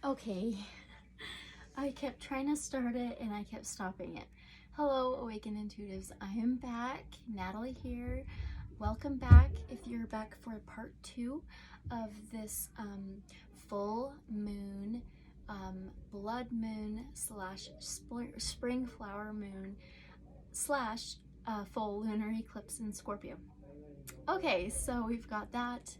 Okay, I kept trying to start it and I kept stopping it. Hello, Awakened Intuitives. I am back. Natalie here. Welcome back if you're back for part 2 of this full moon, blood moon slash spring flower moon slash full lunar eclipse in Scorpio. Okay, so we've got that.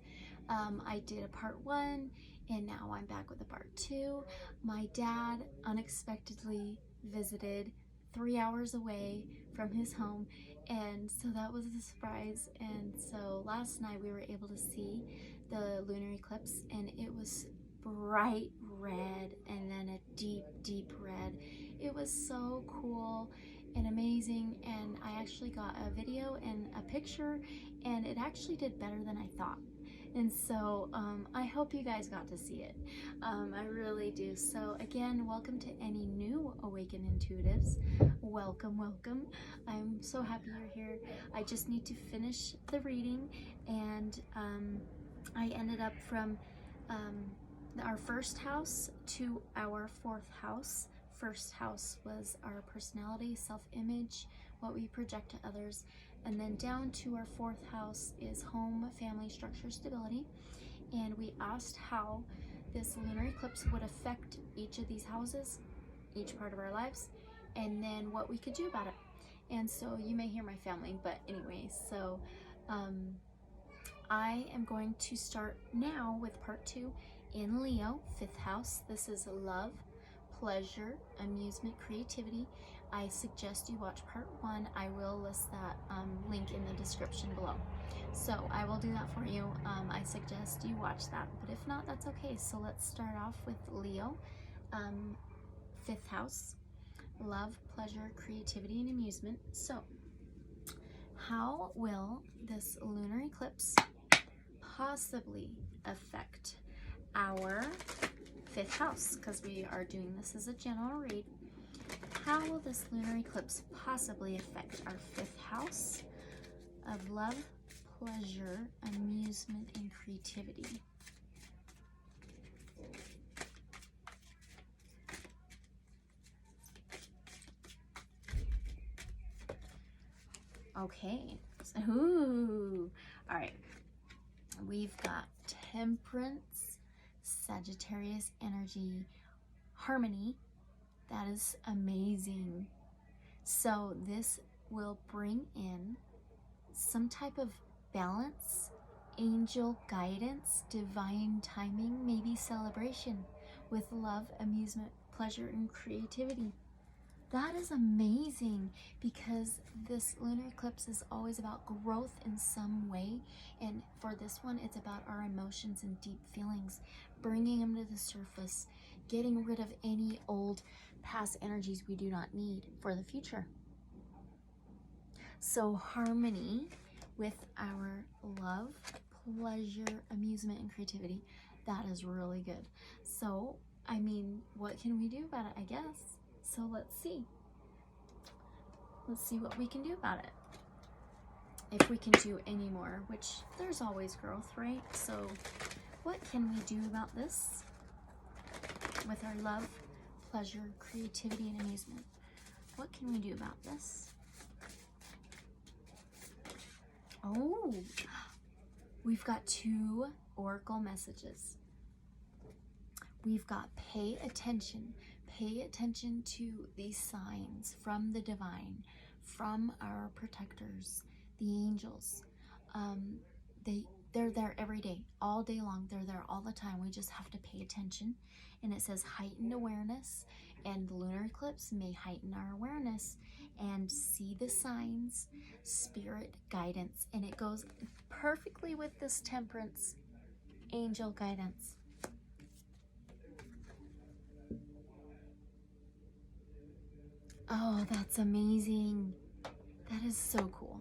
I did a part 1 and now I'm back with a part 2. My dad unexpectedly visited 3 hours away from his home, and so that was a surprise. And so last night we were able to see the lunar eclipse, and it was bright red and then a deep red. It was so cool and amazing, and I actually got a video and a picture, and it actually did better than I thought. And so I hope you guys got to see it. I really do. So again, welcome to any new Awakened Intuitives. Welcome. I'm so happy you're here. I just need to finish the reading, and I ended up from our first house to our 4th house. First house was our personality, self-image, what we project to others. And then down to our 4th house is home, family, structure, stability. And we asked how this lunar eclipse would affect each of these houses, each part of our lives, and then what we could do about it. And so you may hear my family, but anyway, so I am going to start now with part 2 in Leo, 5th house. This is love, pleasure, amusement, creativity. I suggest you watch part 1. I will list that link in the description below. So I will do that for you. I suggest you watch that, but if not, that's okay. So let's start off with Leo, 5th house, love, pleasure, creativity, and amusement. So how will this lunar eclipse possibly affect our 5th house? Because we are doing this as a general read. How will this lunar eclipse possibly affect our 5th house of love, pleasure, amusement, and creativity? Okay. Ooh. All right. We've got Temperance, Sagittarius energy, harmony. That is amazing. So this will bring in some type of balance, angel guidance, divine timing, maybe celebration with love, amusement, pleasure, and creativity. That is amazing, because this lunar eclipse is always about growth in some way. And for this one, it's about our emotions and deep feelings, bringing them to the surface, getting rid of any old past energies we do not need for the future. So harmony with our love, pleasure, amusement, and creativity, that is really good. So, I mean, what can we do about it, I guess? So let's see. Let's see what we can do about it. If we can do any more, which there's always growth, right? So what can we do about this with our love, pleasure, creativity, and amusement? What can we do about this? Oh, we've got 2 oracle messages. We've got pay attention to these signs from the divine, from our protectors, the angels. They're there every day, all day long. They're there all the time. We just have to pay attention. And it says heightened awareness, and the lunar eclipse may heighten our awareness and see the signs, spirit guidance. And it goes perfectly with this Temperance angel guidance. Oh, that's amazing. That is so cool.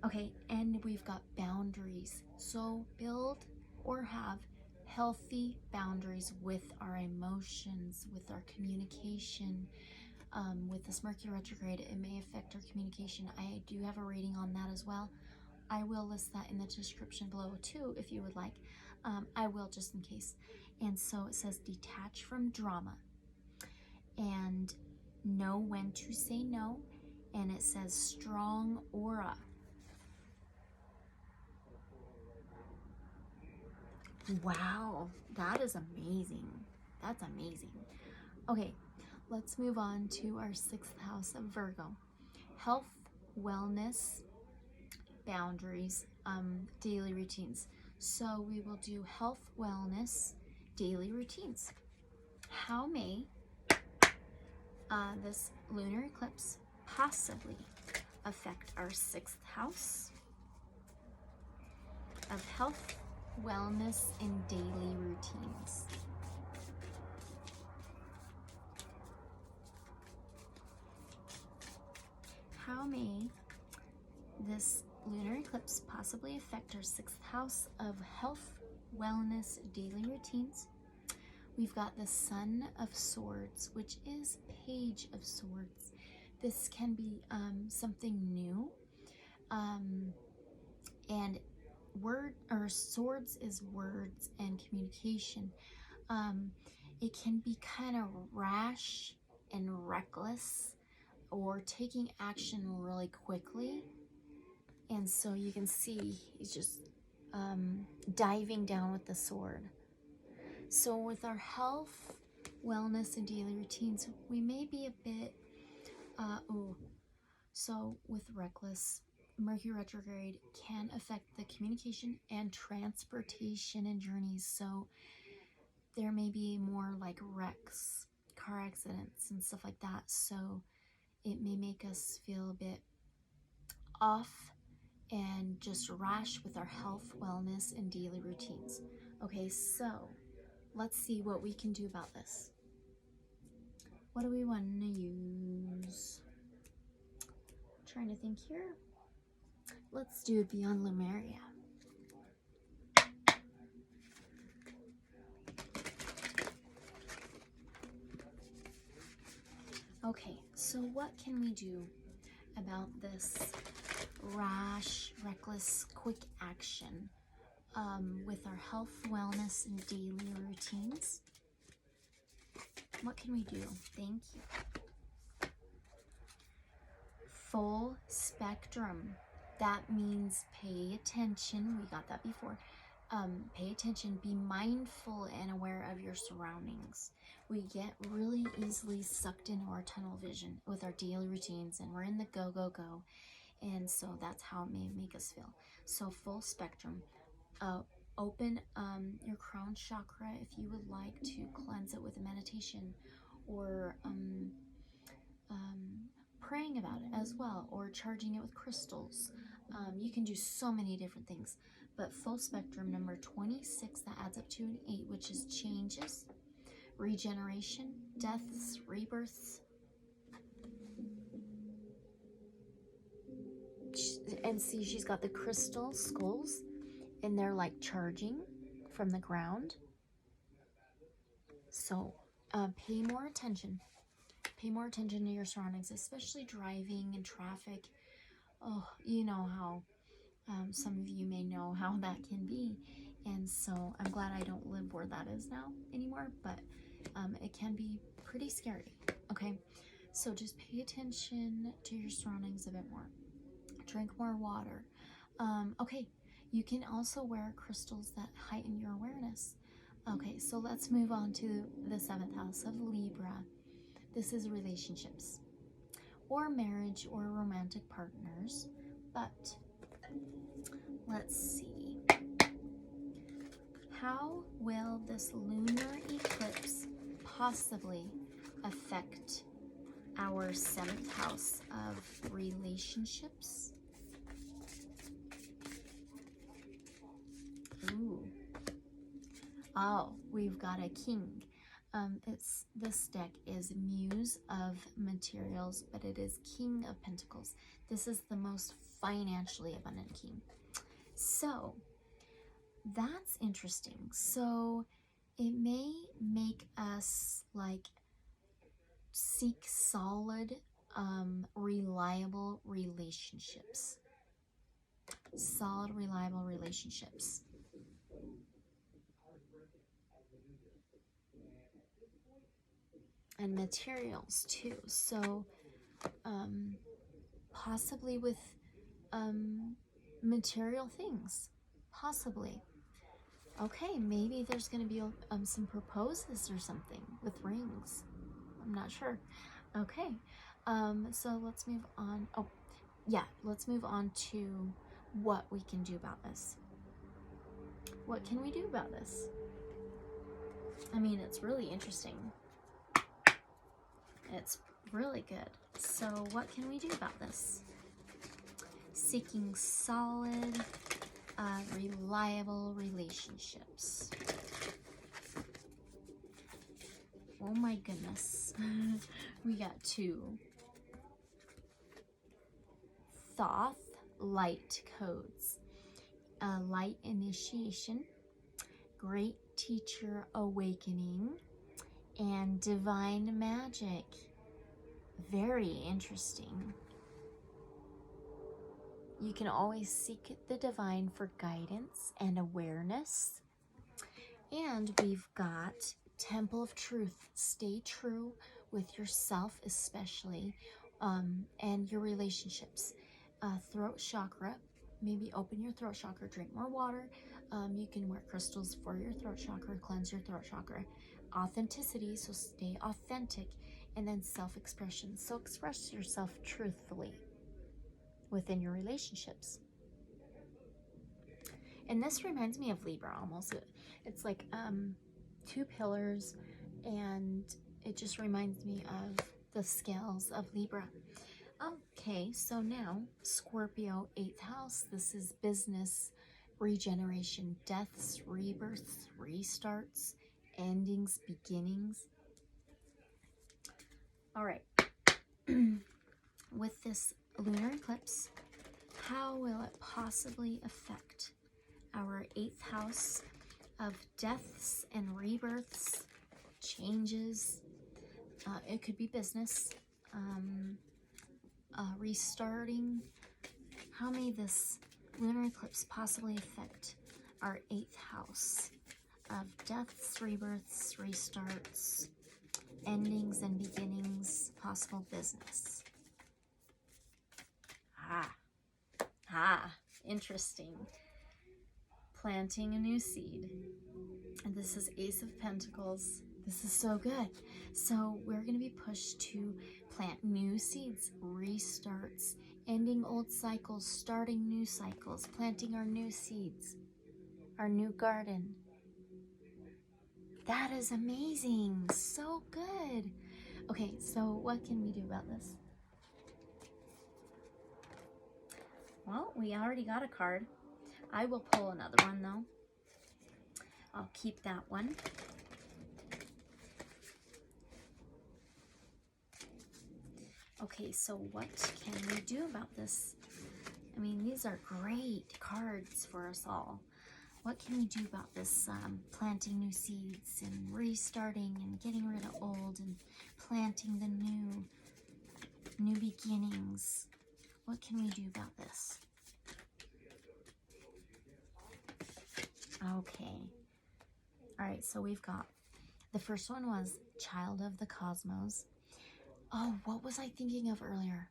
Okay, and we've got boundaries. So build or have healthy boundaries with our emotions, with our communication. With this Mercury retrograde, it may affect our communication. I do have a reading on that as well. I will list that in the description below too, if you would like. I will, just in case. And so it says detach from drama and know when to say no. And it says strong aura. Wow, that is amazing. That's amazing. Okay, let's move on to our 6th house of Virgo. Health, wellness, boundaries, daily routines. So we will do health, wellness, daily routines. How may this lunar eclipse possibly affect our 6th house of health, wellness, and daily routines? How may this lunar eclipse possibly affect our 6th house of health, wellness, daily routines? We've got the Sun of Swords, which is Page of Swords. This can be something new. And swords is words and communication. It can be kind of rash and reckless, or taking action really quickly. And so you can see he's just diving down with the sword. So with our health, wellness, and daily routines, we may be a bit, so with reckless, Mercury retrograde can affect the communication and transportation and journeys. So there may be more like wrecks, car accidents, and stuff like that. So it may make us feel a bit off and just rash with our health, wellness, and daily routines. Okay, so let's see what we can do about this. What do we want to use? I'm trying to think here. Let's do Beyond Lemuria. Okay, so what can we do about this rash, reckless, quick action with our health, wellness, and daily routines? What can we do? Thank you. Full spectrum. That means pay attention. We got that before. Pay attention. Be mindful and aware of your surroundings. We get really easily sucked into our tunnel vision with our daily routines, and we're in the go, go, go. And so that's how it may make us feel. So full spectrum. Open your crown chakra if you would like to cleanse it with a meditation, or praying about it as well, or charging it with crystals. You can do so many different things. But full spectrum, number 26, that adds up to an 8, which is changes, regeneration, deaths, rebirths. And see, she's got the crystal skulls, and they're like charging from the ground. So pay more attention. Pay more attention to your surroundings, especially driving in traffic. Oh, you know how some of you may know how that can be. And so I'm glad I don't live where that is now anymore, but it can be pretty scary. Okay, so just pay attention to your surroundings a bit more. Drink more water. Okay, you can also wear crystals that heighten your awareness. Okay, so let's move on to the 7th house of Libra. This is relationships or marriage or romantic partners. But let's see. How will this lunar eclipse possibly affect our 7th house of relationships? Ooh. Oh, we've got a king. This deck is Muse of Materials, but it is King of Pentacles. This is the most financially abundant king. So that's interesting. So it may make us like seek solid, reliable relationships. Solid, reliable relationships. and materials too. So possibly with material things, possibly. Okay, maybe there's going to be some proposes or something with rings. I'm not sure. Okay, so let's move on. Oh, yeah, let's move on to what we can do about this. What can we do about this? I mean, it's really interesting. It's really good. So what can we do about this? Seeking solid, reliable relationships. Oh my goodness. We got 2. Thoth light codes. Light initiation, great teacher awakening, and divine magic. Very interesting. You can always seek the divine for guidance and awareness. And we've got Temple of Truth. Stay true with yourself especially, and your relationships. Throat chakra. Maybe open your throat chakra, drink more water. You can wear crystals for your throat chakra, cleanse your throat chakra. Authenticity, so stay authentic. And then self-expression. So express yourself truthfully within your relationships. And this reminds me of Libra almost. It's like 2 pillars, and it just reminds me of the scales of Libra. Okay, so now Scorpio, 8th house. This is business, regeneration, deaths, rebirths, restarts, endings, beginnings. All right. With this lunar eclipse, how will it possibly affect our 8th house of deaths and rebirths, changes? It could be business, restarting. How may this lunar eclipse possibly affect our 8th house of deaths, rebirths, restarts, endings and beginnings, possible business? Interesting. Planting a new seed. And this is Ace of Pentacles. This is so good. So we're going to be pushed to plant new seeds, restarts, ending old cycles, starting new cycles, planting our new seeds, our new garden. That is amazing. So good. Okay, so what can we do about this? Well, we already got a card. I will pull another one though. I'll keep that one. Okay, so what can we do about this? I mean, these are great cards for us all. What can we do about this planting new seeds and restarting and getting rid of old and planting the new beginnings? What can we do about this? Okay. All right, so we've got, the first one was Child of the Cosmos. Oh, what was I thinking of earlier?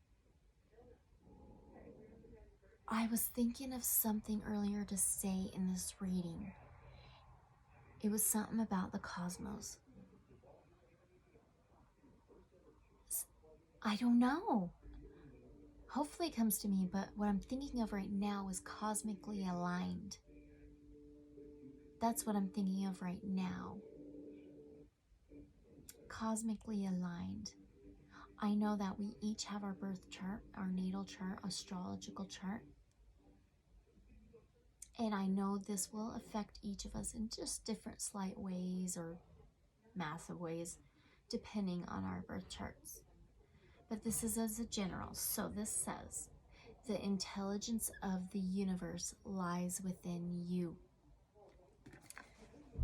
I was thinking of something earlier to say in this reading. It was something about the cosmos. I don't know. Hopefully it comes to me, but what I'm thinking of right now is cosmically aligned. That's what I'm thinking of right now. Cosmically aligned. I know that we each have our birth chart, our natal chart, astrological chart. And I know this will affect each of us in just different slight ways or massive ways, depending on our birth charts. But this is as a general. So this says, the intelligence of the universe lies within you.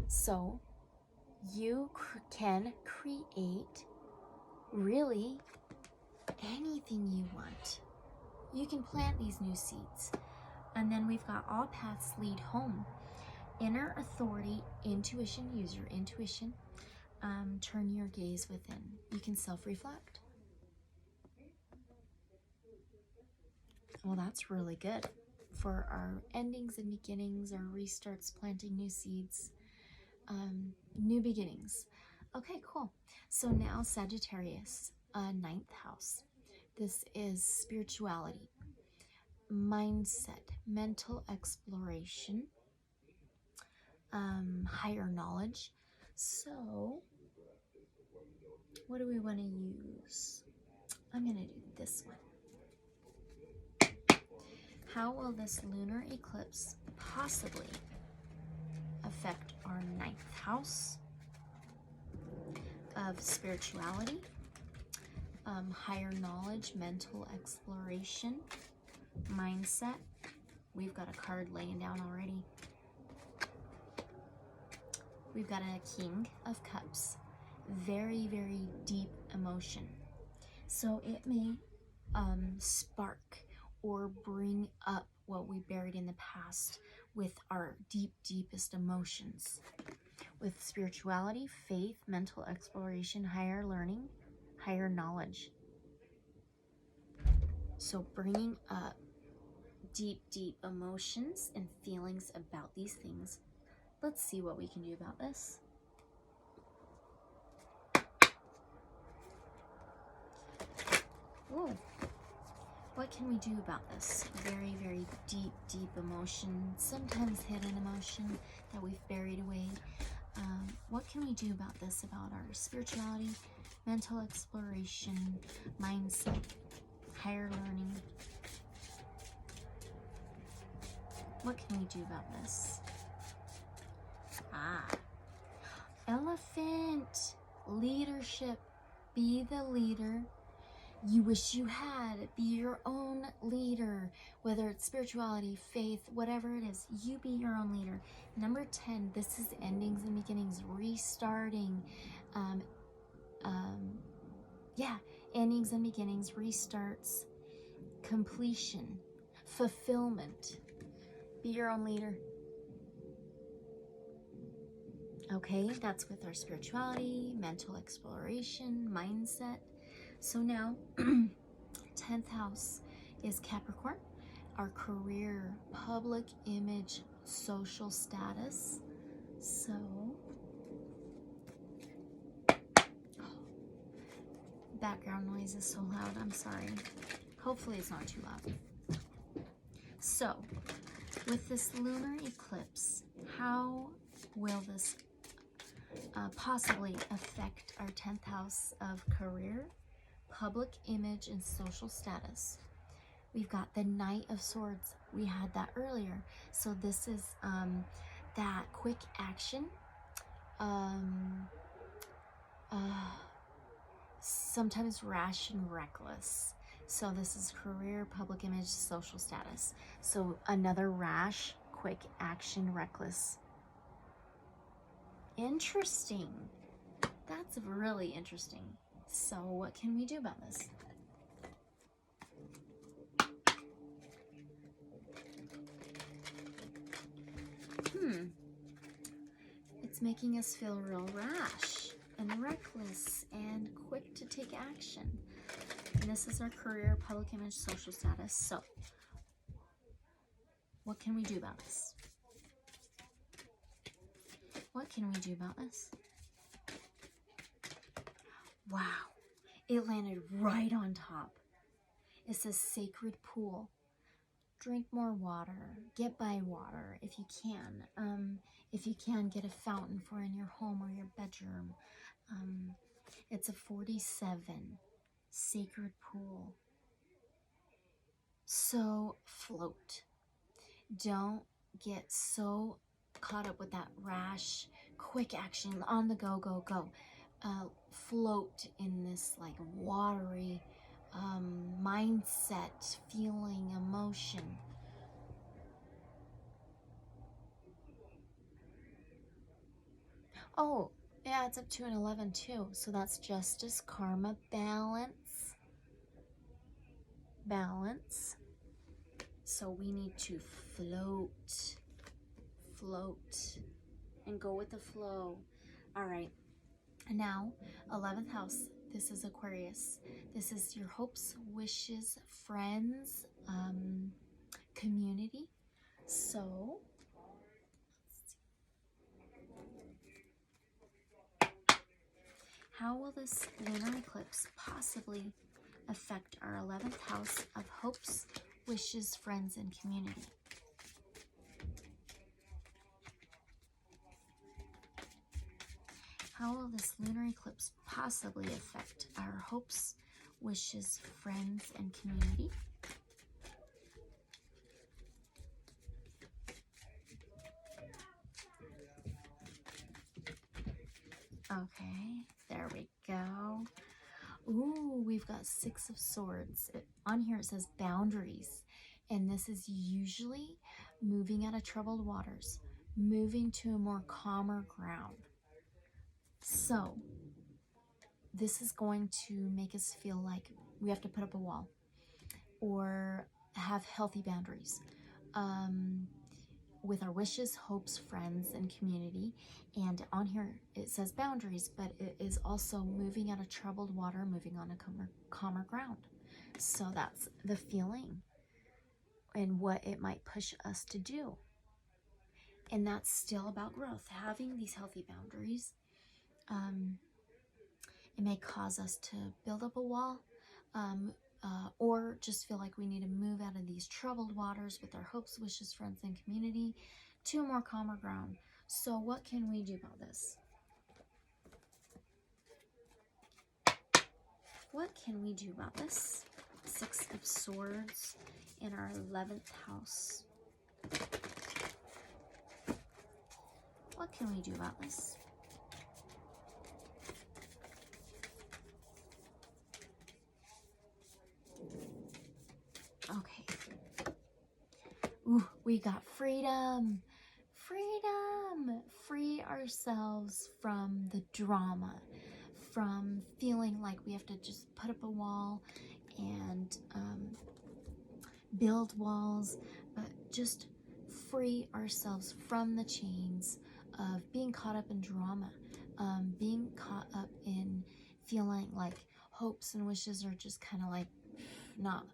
So you can create really anything you want. You can plant these new seeds. And then we've got all paths lead home. Inner authority, intuition, use your intuition. turn your gaze within. You can self-reflect. Well, that's really good for our endings and beginnings, our restarts, planting new seeds, new beginnings. Okay, cool. So now Sagittarius, 9th house. This is spirituality, mindset, mental exploration, higher knowledge. So what do we want to use? I'm going to do this one. How will this lunar eclipse possibly affect our 9th house of spirituality, higher knowledge, mental exploration, mindset? We've got a card laying down already. We've got a King of Cups. Very, very deep emotion. So it may spark or bring up what we buried in the past with our deepest emotions. With spirituality, faith, mental exploration, higher learning, higher knowledge. So bringing up deep emotions and feelings about these things. Let's see what we can do about this. Whoa. What can we do about this? Very, very deep emotion, sometimes hidden emotion that we've buried away. What can we do about this, about our spirituality, mental exploration, mindset, higher learning? What can we do about this? Elephant, leadership. Be the leader you wish you had. Be your own leader, whether it's spirituality, faith, whatever it is. You be your own leader. Number 10, this is endings and beginnings, restarting. Endings and beginnings, restarts, completion, fulfillment. Be your own leader. Okay, that's with our spirituality, mental exploration, mindset. So now, 10th house is Capricorn, our career, public image, social status. So, background noise is so loud, I'm sorry. Hopefully it's not too loud. So, with this lunar eclipse, how will this possibly affect our 10th house of career, public image, and social status? We've got the Knight of Swords. We had that earlier. So this is that quick action, sometimes rash and reckless. So this is career, public image, social status. So another rash, quick action, reckless. Interesting. That's really interesting. So what can we do about this? It's making us feel real rash and reckless and quick to take action. And this is our career, public image, social status. So what can we do about this? What can we do about this? Wow, it landed right on top. It says sacred pool. Drink more water. Get by water if you can. If you can, get a fountain for in your home or your bedroom. It's a 47. Sacred pool. So float. Don't get so caught up with that rash, quick action, on the go, go, go. Float in this like watery mindset, feeling, emotion. Oh, yeah, it's up to an 11 too. So that's justice, karma, balance. Balance. So we need to float, and go with the flow. All right. Now, 11th house, this is Aquarius. This is your hopes, wishes, friends, community. So, how will this lunar eclipse possibly affect our 11th house of hopes, wishes, friends, and community? How will this lunar eclipse possibly affect our hopes, wishes, friends, and community? Okay, there we go. Ooh, we've got 6 of Swords. On here it says boundaries. And this is usually moving out of troubled waters, moving to a more calmer ground. So, this is going to make us feel like we have to put up a wall or have healthy boundaries with our wishes, hopes, friends, and community. And on here it says boundaries, but it is also moving out of troubled water, moving on a calmer ground. So that's the feeling and what it might push us to do. And that's still about growth, having these healthy boundaries. It may cause us to build up a wall, or just feel like we need to move out of these troubled waters with our hopes, wishes, friends, and community to a more calmer ground. So what can we do about this? What can we do about this? 6 of Swords in our 11th house. What can we do about this? Okay. Ooh, we got freedom. Freedom. Free ourselves from the drama, from feeling like we have to just put up a wall and build walls, but just free ourselves from the chains of being caught up in drama, being caught up in feeling like hopes and wishes are just kind of like not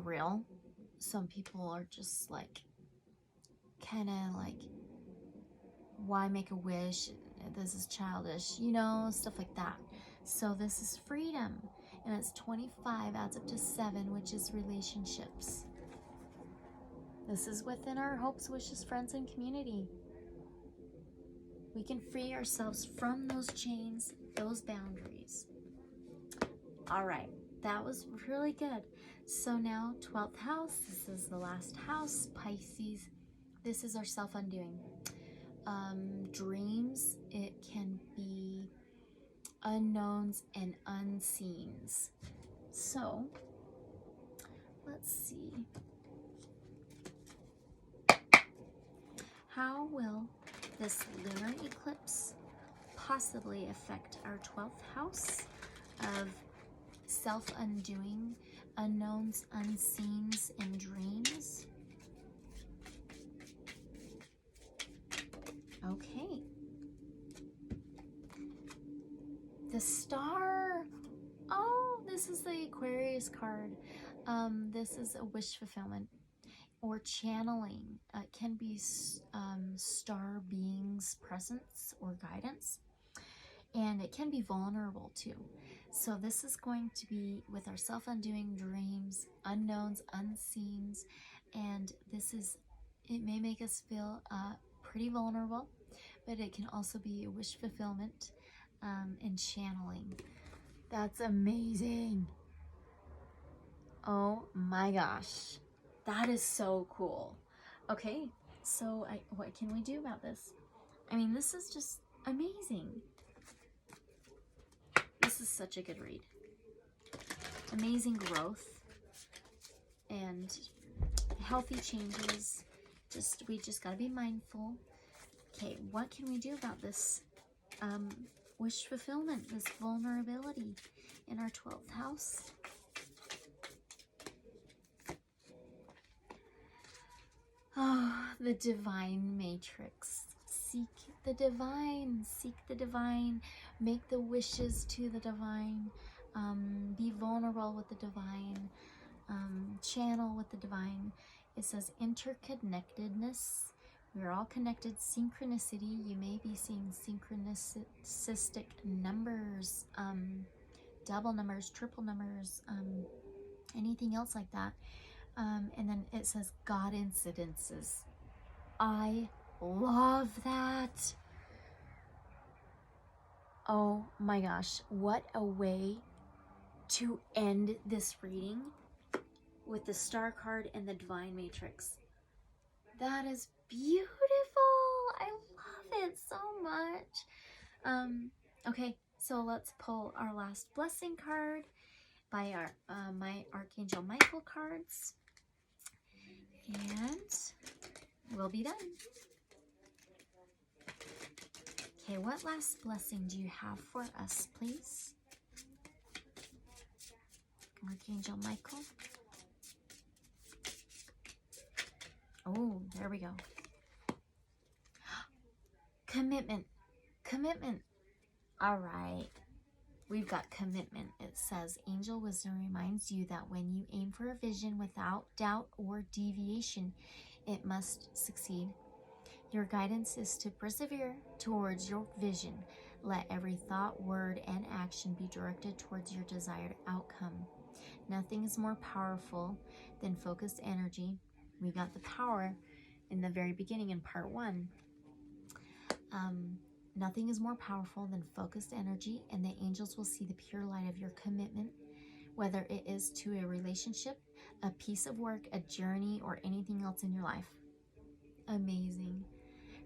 real. Some people are just like kind of like, why make a wish? This is childish, you know, stuff like that. So this is freedom, and it's 25 adds up to 7, which is relationships. This is within our hopes, wishes, friends, and community. We can free ourselves from those chains, those boundaries. All right, that was really good. So now 12th house, this is the last house, Pisces. This is our self-undoing. Dreams, it can be unknowns and unseens. So let's see. How will this lunar eclipse possibly affect our 12th house of self-undoing, unknowns, unseens, and dreams? Okay. The Star. Oh, this is the Aquarius card. This is a wish fulfillment or channeling. It can be star beings' presence or guidance. And it can be vulnerable too. So this is going to be with our self-undoing, dreams, unknowns, unseens. And it may make us feel pretty vulnerable, but it can also be a wish fulfillment and channeling. That's amazing. Oh my gosh. That is so cool. Okay, so what can we do about this? I mean, this is just amazing. This is such a good read. Amazing growth and healthy changes. We just gotta be mindful. Okay, what can we do about this wish fulfillment, this vulnerability in our 12th house? Oh, the divine matrix. seek the divine, make the wishes to the divine, be vulnerable with the divine, channel with the divine. It says interconnectedness. We're all connected. Synchronicity. You may be seeing synchronistic numbers, double numbers, triple numbers, anything else like that. And then it says God incidences. I love that. Oh my gosh, what a way to end this reading with the star card and the divine matrix. That is beautiful. I love it so much. Okay, so let's pull our last blessing card by our my Archangel Michael cards, and we'll be done. Okay, what last blessing do you have for us, please? Archangel Michael. Oh, there we go. Commitment. Commitment. All right. We've got commitment. It says, Angel Wisdom reminds you that when you aim for a vision without doubt or deviation, it must succeed. Your guidance is to persevere towards your vision. Let every thought, word, and action be directed towards your desired outcome. Nothing is more powerful than focused energy. We got the power in the very beginning in part 1. Nothing is more powerful than focused energy, and the angels will see the pure light of your commitment, whether it is to a relationship, a piece of work, a journey, or anything else in your life. Amazing.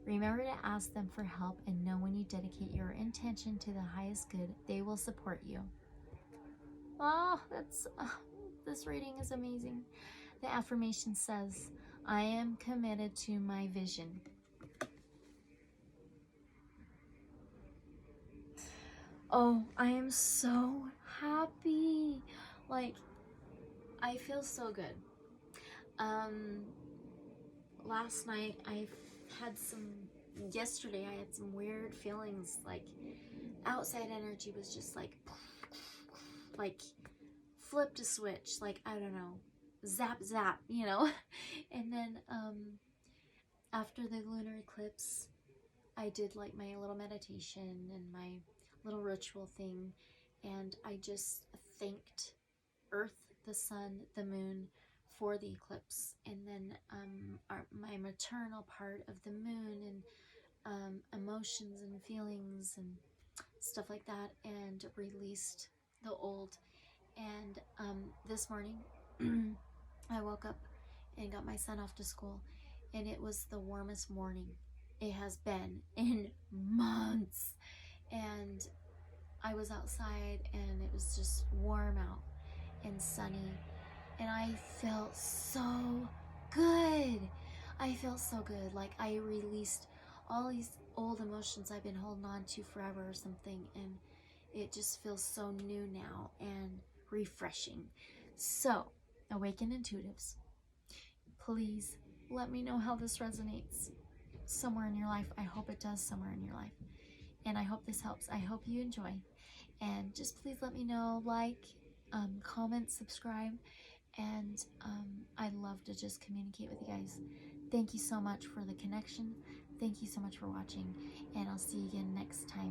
Remember to ask them for help, and know when you dedicate your intention to the highest good, they will support you. Oh, this reading is amazing. The affirmation says, I am committed to my vision. Oh, I am so happy. Like, I feel so good. Last night yesterday I had some weird feelings, like outside energy was just like flipped a switch, like, I don't know, zap, zap, you know? And then, after the lunar eclipse, I did like my little meditation and my little ritual thing, and I just thanked Earth, the sun, the moon for the eclipse, and then my maternal part of the moon, and emotions and feelings and stuff like that, and released the old. And this morning I woke up and got my son off to school, and it was the warmest morning it has been in months. And I was outside, and it was just warm out and sunny, and I felt so good. I felt so good, like I released all these old emotions I've been holding on to forever or something, and it just feels so new now and refreshing. So, Awakened Intuitives, please let me know how this resonates somewhere in your life. I hope it does somewhere in your life, and I hope this helps. I hope you enjoy, and just please let me know, like, comment, subscribe, and I love to just communicate with you guys. Thank you so much for the connection. Thank you so much for watching, and I'll see you again next time.